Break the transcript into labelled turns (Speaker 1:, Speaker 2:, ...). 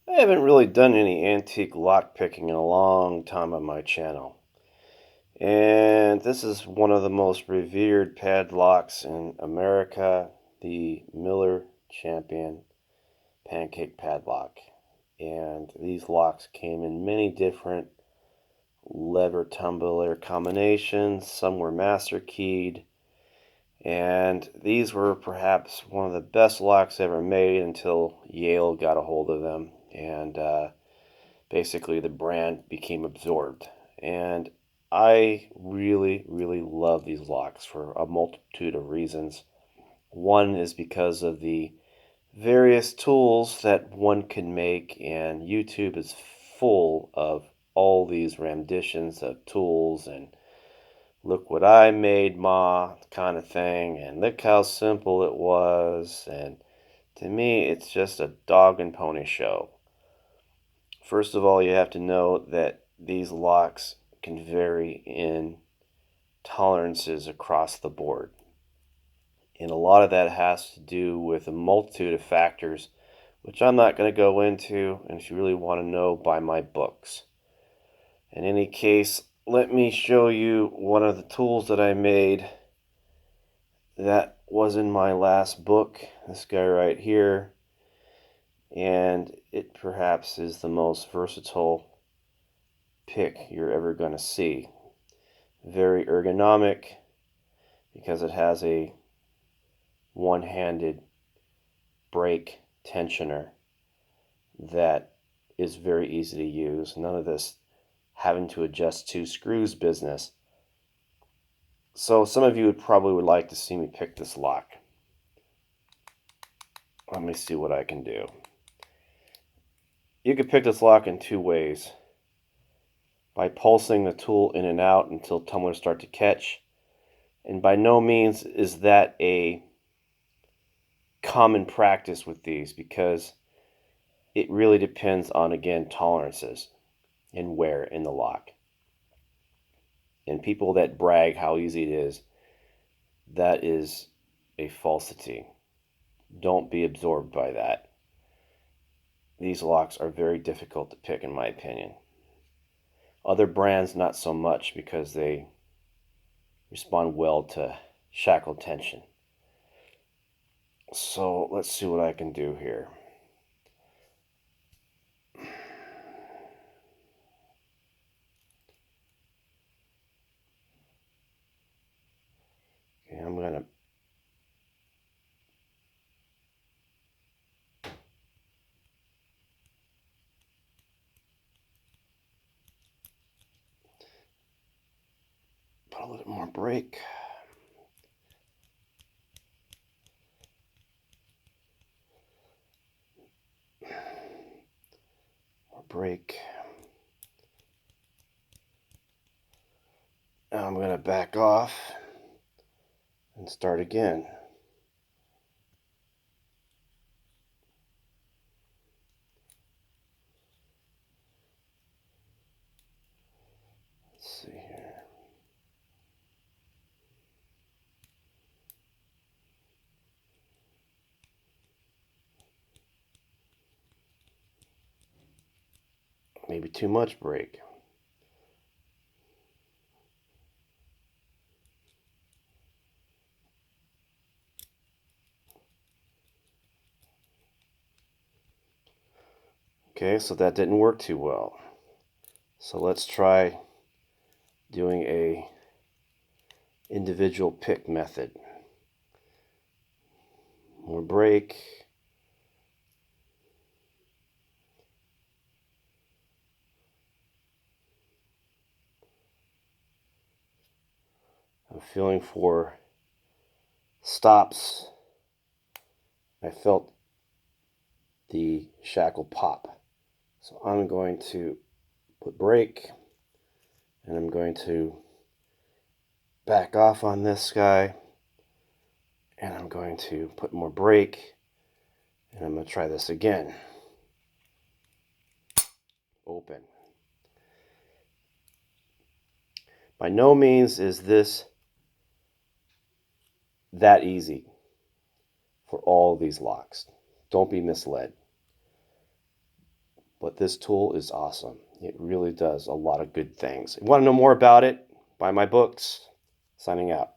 Speaker 1: I haven't really done any antique lock picking in a long time on my channel. And this is one of the most revered padlocks in America, the Miller Champion Pancake Padlock. And these locks came in many different lever tumbler combinations. Some were master keyed. And these were perhaps one of the best locks ever made until Yale got a hold of them. And basically the brand became absorbed. And I really, really love these locks for a multitude of reasons. One is because of the various tools that one can make, and YouTube is full of all these renditions of tools and look what I made, ma, kind of thing, and look how simple it was. And to me, it's just a dog and pony show. First of all, you have to know that these locks can vary in tolerances across the board. And a lot of that has to do with a multitude of factors, which I'm not going to go into, and if you really want to know, buy my books. In any case, let me show you one of the tools that I made that was in my last book, this guy right here. And it perhaps is the most versatile pick you're ever going to see. Very ergonomic because it has a one-handed brake tensioner that is very easy to use. None of this having to adjust two screws business. So some of you would like to see me pick this lock. Let me see what I can do. You can pick this lock in two ways. By pulsing the tool in and out until tumblers start to catch. And by no means is that a common practice with these, because it really depends on, again, tolerances and wear in the lock. And people that brag how easy it is, that is a falsity. Don't be absorbed by that. These locks are very difficult to pick, in my opinion. Other brands, not so much, because they respond well to shackle tension. So let's see what I can do here. Okay, I'm going to put a little more brake. More brake. Now I'm going to back off and start again. Let's see here. Maybe too much brake. Okay, so that didn't work too well. So let's try doing a individual pick method. More brake. I'm feeling for stops. I felt the shackle pop. So I'm going to put brake, and I'm going to back off on this guy, and I'm going to put more brake, and I'm going to try this again. Open. By no means is this that easy for all these locks. Don't be misled. but this tool is awesome. It really does a lot of good things. If you want to know more about it, buy my books. Signing out.